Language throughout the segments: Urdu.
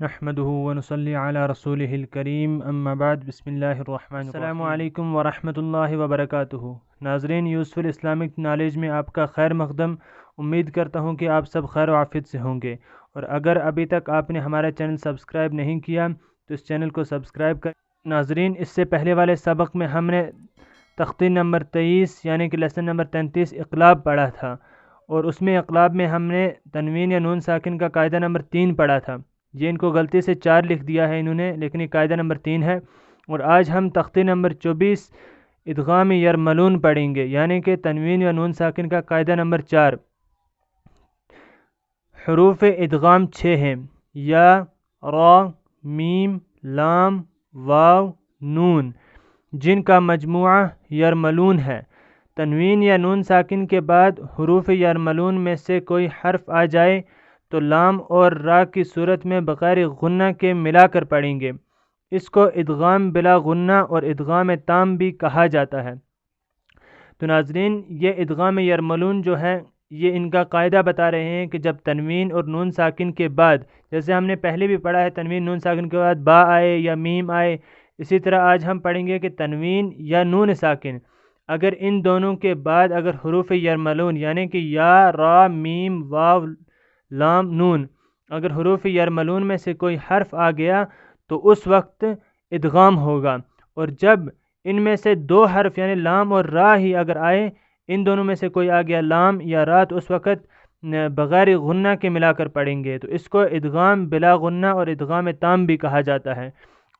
نحمده ونصلي على رسوله الکریم اما بعد بسم اللہ الرحمن الرحیم۔ السلام علیکم ورحمۃ اللہ وبرکاتہ۔ ناظرین، یوسفل اسلامک نالج میں آپ کا خیر مقدم۔ امید کرتا ہوں کہ آپ سب خیر و عافیت سے ہوں گے، اور اگر ابھی تک آپ نے ہمارا چینل سبسکرائب نہیں کیا تو اس چینل کو سبسکرائب کر۔ ناظرین، اس سے پہلے والے سبق میں ہم نے تختی نمبر 23 یعنی کہ لیسن نمبر 33 اقلاب پڑھا تھا، اور اس میں اقلاب میں ہم نے تنوین یا نون ساکن کا قاعدہ نمبر 3 پڑھا تھا۔ یہ ان کو غلطی سے 4 لکھ دیا ہے انہوں نے، لیکن یہ قاعدہ نمبر 3 ہے۔ اور آج ہم تختی نمبر 24 ادغام یرملون پڑھیں گے، یعنی کہ تنوین یا نون ساکن کا قاعدہ نمبر 4۔ حروف ادغام 6 ہیں: یا، را، میم، لام، واو، نون، جن کا مجموعہ یرملون ہے۔ تنوین یا نون ساکن کے بعد حروف یرملون میں سے کوئی حرف آ جائے تو لام اور را کی صورت میں بغیر غنہ کے ملا کر پڑھیں گے۔ اس کو ادغام بلا غنہ اور ادغام تام بھی کہا جاتا ہے۔ تو ناظرین، یہ ادغام یرملون جو ہے، یہ ان کا قاعدہ بتا رہے ہیں کہ جب تنوین اور نون ساکن کے بعد، جیسے ہم نے پہلے بھی پڑھا ہے تنوین نون ساکن کے بعد با آئے یا میم آئے، اسی طرح آج ہم پڑھیں گے کہ تنوین یا نون ساکن، اگر ان دونوں کے بعد اگر حروف یرملون یعنی کہ یا، را، میم، واو، لام، نون، اگر حروف یرملون میں سے کوئی حرف آ گیا تو اس وقت ادغام ہوگا، اور جب ان میں سے 2 حرف یعنی لام اور را ہی اگر آئے، ان دونوں میں سے کوئی آ گیا لام یا را، تو اس وقت بغیر غنہ کے ملا کر پڑھیں گے، تو اس کو ادغام بلا غنہ اور ادغام تام بھی کہا جاتا ہے۔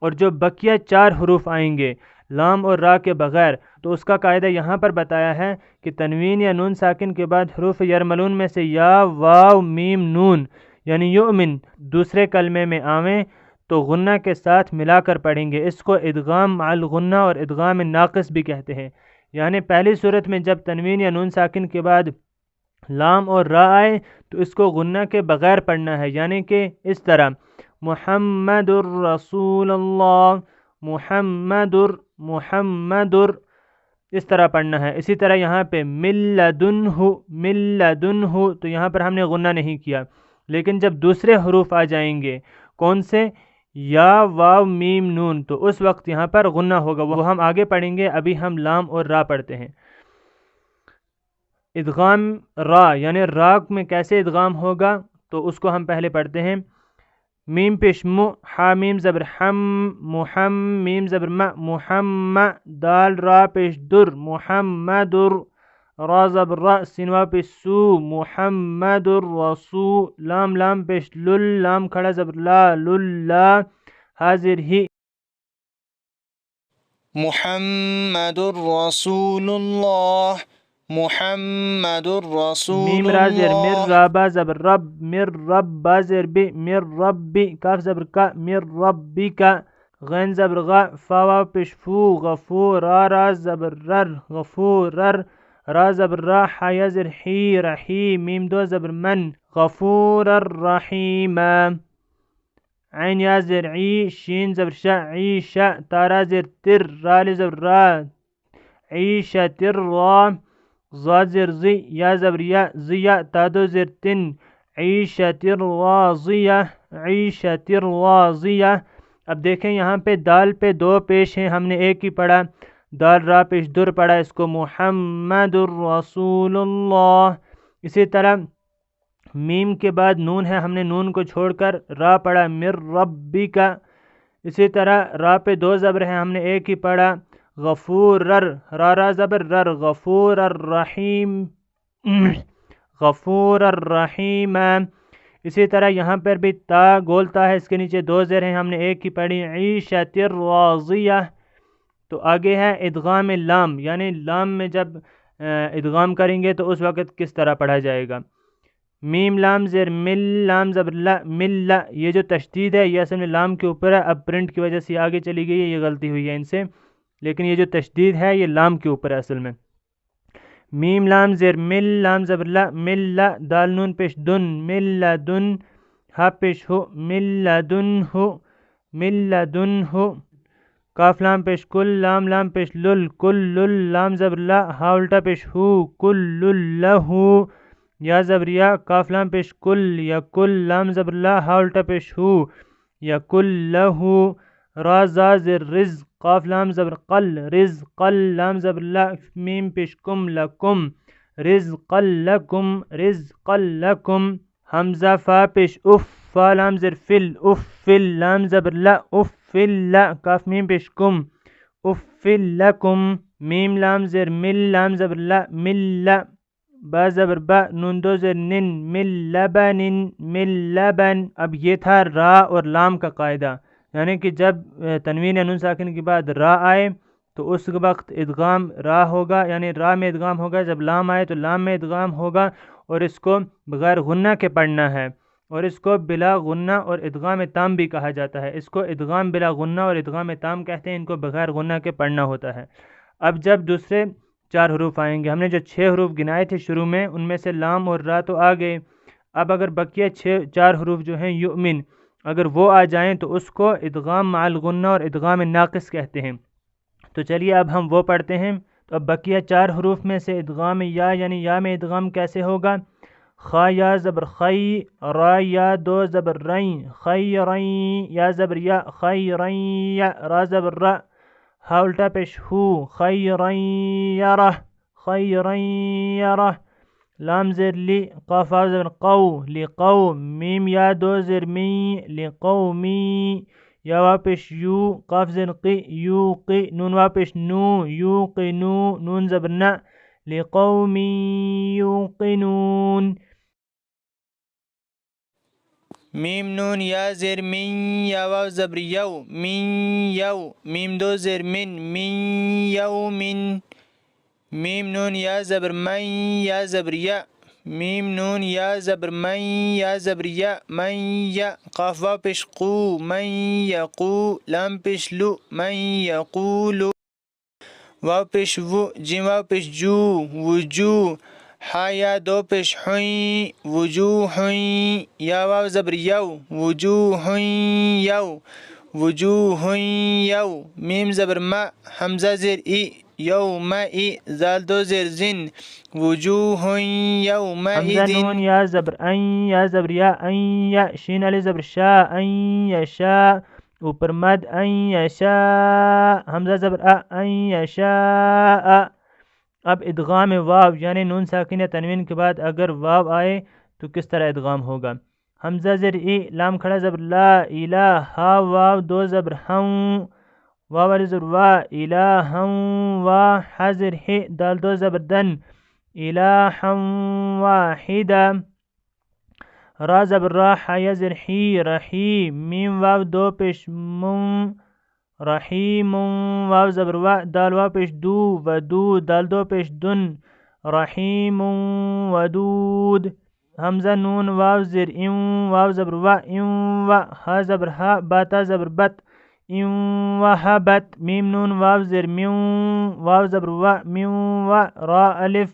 اور جو بقیہ 4 حروف آئیں گے لام اور را کے بغیر، تو اس کا قاعدہ یہاں پر بتایا ہے کہ تنوین یا نون ساکن کے بعد حروف یرملون میں سے یا، واو، میم، نون یعنی یؤمن دوسرے کلمے میں آویں تو غنہ کے ساتھ ملا کر پڑھیں گے۔ اس کو ادغام مع الغنہ اور ادغام ناقص بھی کہتے ہیں۔ یعنی پہلی صورت میں جب تنوین یا نون ساکن کے بعد لام اور را آئے تو اس کو غنہ کے بغیر پڑھنا ہے، یعنی کہ اس طرح محمد الرسول اللہ، محمد اس طرح پڑھنا ہے۔ اسی طرح یہاں پہ ملدنہ، تو یہاں پر ہم نے غنہ نہیں کیا، لیکن جب دوسرے حروف آ جائیں گے، کون سے؟ یا، واو، میم، نون، تو اس وقت یہاں پر غنہ ہوگا، وہ ہم آگے پڑھیں گے۔ ابھی ہم لام اور را پڑھتے ہیں۔ ادغام را یعنی را میں کیسے ادغام ہوگا تو اس کو ہم پہلے پڑھتے ہیں۔ میم پیش مو، ہا میم زبر ہم، محم، میم زبر م، محمد، دال را پیش در، محمدر، را زبر را، سینوا پیش سو، محمد الرسو، لام پیش لل، لام کھڑا زبر لا، للہ، حاضر ہی، محمد الرسول اللہ، محمد الرسول میم را زیر مر، اللہ، رابا زبر رب، مر رب، با زیر بی، مر ربی، کاف زبر کا، مر ربی کا، غین زبر غا، فاوا پیش فو، غفور، را زبر رر، غفورر، را زبر را، حیا زیر حی، رحی، میم 2 زبر من، غفور الرحیم، عین یا زیر عی، شین زبر شا، عیشا، تارا زیر تر، رالی زبر را، عیشا تر را، ضاد زیر زی، یا زبر یا، زیا، تادو زیر تن، عیشت راضیہ، عیشت راضیہ۔ اب دیکھیں یہاں پہ دال پہ 2 پیش ہیں، ہم نے ایک ہی پڑھا، دال را پیش در پڑھا، اس کو محمد الرسول اللہ۔ اسی طرح میم کے بعد نون ہے، ہم نے نون کو چھوڑ کر را پڑھا، مر ربی کا۔ اسی طرح را پہ 2 زبر ہیں، ہم نے ایک ہی پڑھا، غفورر، را زبر رر، غفور الرحیم، غفور الرحیم۔ اسی طرح یہاں پر بھی تا گولتا ہے، اس کے نیچے 2 زیر ہیں، ہم نے ایک ہی پڑھی، عیشت راضیہ۔ تو آگے ہے ادغام لام، یعنی لام میں جب ادغام کریں گے تو اس وقت کس طرح پڑھا جائے گا۔ میم لام زیر مل، لام زبر لا، مل، یہ جو تشدید ہے یہ اصل میں لام کے اوپر ہے، اب پرنٹ کی وجہ سے آگے چلی گئی ہے، یہ غلطی ہوئی ہے ان سے، لیکن یہ جو تشدید ہے یہ لام کے اوپر ہے اصل میں۔ میم لام زیر مل، لام زبر لا، مل، دال نون پیش دن، مل دن، ہا پیش ہو، مل دن ہو، مل دن ہو، کاف لام پیش کل، لام پیش لل، کل لل، لام زبر لا، ہا الٹا پیش ہو، کل لہو، یا زبر یا، کاف لام پیش کل، یا کل، لام زبر لا، ہا الٹا پیش ہو، یکلہ را زا زر رز قاف لام زبر قل رزقل لام زبر لا میم پیش کم لکم رزقل لکم رزقل لکم حمزہ فا پیش اف فا لام زر فل اف فل لام زبر لا اف فل لا کاف میم پیش کم اف فل لکم میم لام زر مل لام زبر لا مل لا با زبر با نون دو زر نن مل لبن مل لبن. اب یہ تھا را اور لام کا قاعدہ، یعنی کہ جب تنوین یا نون ساکن کے بعد را آئے تو اس وقت ادغام را ہوگا، یعنی را میں ادغام ہوگا. جب لام آئے تو لام میں ادغام ہوگا، اور اس کو بغیر غنہ کے پڑھنا ہے، اور اس کو بلا غنہ اور ادغام تام بھی کہا جاتا ہے. اس کو ادغام بلا غنہ اور ادغام تام کہتے ہیں، ان کو بغیر غنہ کے پڑھنا ہوتا ہے. اب جب دوسرے 4 حروف آئیں گے، ہم نے جو 6 حروف گنائے تھے شروع میں، ان میں سے لام اور را تو آ گئے. اب اگر بقیہ 4 حروف جو ہیں یؤمن، اگر وہ آ جائیں تو اس کو ادغام مع الغنہ اور ادغام ناقص کہتے ہیں. تو چلیے اب ہم وہ پڑھتے ہیں. تو اب بقیہ 4 حروف میں سے ادغام یا یعنی یا میں ادغام کیسے ہوگا؟ خا یا زبر خی، را یا دو زبر رین، خی رین، یا زبر یا خی رین، را زبر را، ہا الٹا پیش ہو، خیرن یرہ خیرن یرہ، لام زر لی، قاف واو زبر قو لقو، میم یا دو زر می لقومی، یا واو پیش یو، قاف زر قی یوقی، نون واو پیش نو یوقنو، نون زبر نا لقومی یوقنون. میم نون یا زر من یا واو زبر یو من یو، میم دو زر من یومن، میم نون یا زبر من یا زبر یا، میم نون یا زبر من یا زبر یا من یا، قاف واو پیش قو من یقو، لام پیش لو من یقولو، واو پیش وو، جیم واو پیش جو وجو، ہا یا دو پیش حویں وجوہن، یا واو زبر یو وجوہن یو وجوہن یو، میم زبر ما، حمزہ زر ای یومئی، زال دو زر زن وجوہن یومئذ. حمزہ نون یا زبر این، یا زبر یا این یا، شین علی زبر شا این یشا، اوپر مد این یشا، حمزہ زبر این یشا. اب ادغام واو یعنی نون ساکن یا تنوین کے بعد اگر واو آئے تو کس طرح ادغام ہوگا؟ حمزہ زر ای، لام کھڑا زبر لا، الہ، ہا واو دو زبر ہوں، واو علی زبر وا، الہم وا، ہا زر ہی، دال دو زبر دن، الہم واحدہ، را زبر را، ہا یا زر ہی رحی، میم واو دو پیش مم رحیم، واو زبر وا، دال واو پیش دو ودو، دال دو پیش دن رحیم ودود. حمزہ نون واو زر ام، واو زبر وا ام وا، ہا زبر ہا، باتا زبر بت ام وہبت، میم نون واو زر میو، واو زبر وا میو وا، را الف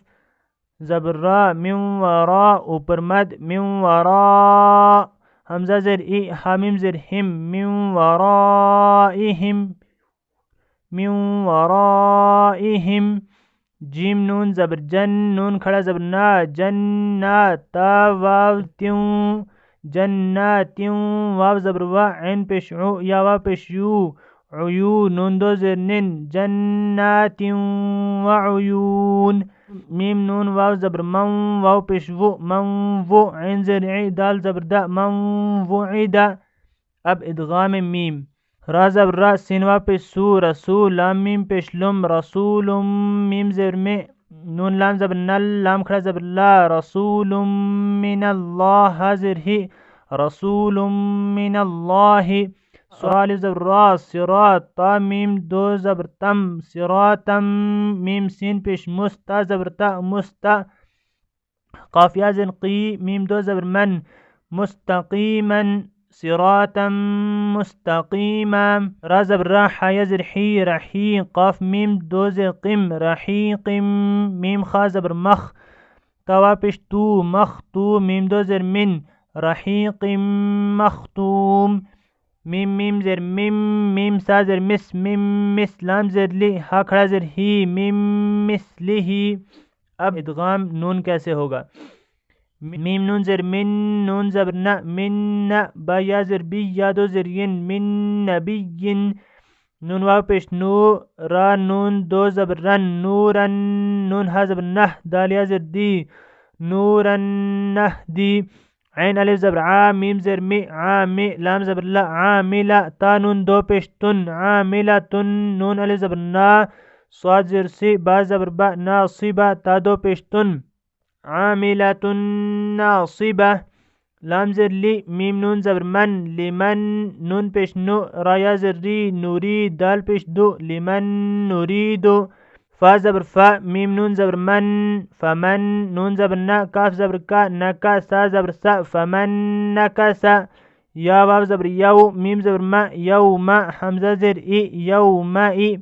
زبر را میو ورا، اوپر مد میو ورا، حمزہ زر ای، ہا میم زر ہم میو ورائہم میو ورائہم، جیم نون زبر جن، نون کھڑا زبر نا، جنات، تا واو تیوں جناتیوں، واو زبر وا، عین پیش عو، یا واو پیش یو عیو، نون دو زر نن جناتیوں وعیون، میم نون واو زبر من، واو پیش وو من وو، عین زر عی، دال زبر دا من وعدا. اب ادغام میم، را زبر را، سین واو پیش سو رسول، لام میم پیش لم رسول، میم زر میں، نون لام زبر نل، لام کھڑا زبر لا، رسول من اللہ، ہا زر ہی رسول من اللہ، سوال زبر را، صراط، تا میم دو زبر تم صراطم، میم سین پیش مستا زبر تا مستا، قاف یا زر قی، میم دو زبر من مستقیما صراطا مستقیما، را زبر را، ہا یا زر حی رحی، قاف میم دو زر قم رحیقم، میم خا زبر مخ، تا پیش تو مختو، میم دو زر من رحیق مختوم، میم میم زر میم، میم سا زر مس میم مس، لام زر لی، ہا کھڑا زر ہی میم مثلہی. اب ادغام نون کیسے ہوگا؟ میم نون زیر من نون زبر ن من ن با یا زیر بی یا دو زیر ین من نبی نون واو پیش نو را نون دو زبر رن نورن نون ها زبر نہ دال یا زیر دی نورن نہ دی عین الف زبر عا میم زیر می عامی لام زبر لا عاملہ تا نون دو پیش تن عاملتن نون الف زبر نا صاد زیر سی با زبر با ناصبہ تا دو پیش تن عاملتن ناصبہ لام زیر لی میم نون زبر من لمن نون پیش نو را یا زیر ری نوری دال پیش دو لمن نوریدو فا زبر فا میم نون زبر من فمن نون زبر نا کاف زبر کا نکا سا زبر سا فمن نکسا یا واو زبر یو میم زبر ما یوم حمزہ زیر ای یوم ای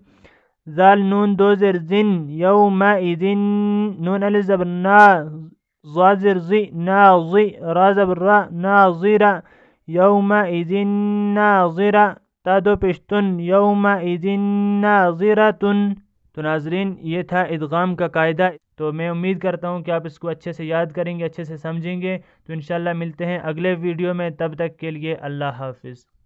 ذال نون دو زیر زن یوم ایذن نون الف زبر نا ضاد زیر زی ناظی را زبر را ناظرہ یوم ایذن ناظرہ تا دو پیشتن یوم ایذن ناظرتن۔ تو ناظرین یہ تھا ادغام کا قاعدہ، تو میں امید کرتا ہوں کہ آپ اس کو اچھے سے یاد کریں گے، اچھے سے سمجھیں گے۔ تو انشاءاللہ ملتے ہیں اگلے ویڈیو میں، تب تک کے لیے اللہ حافظ۔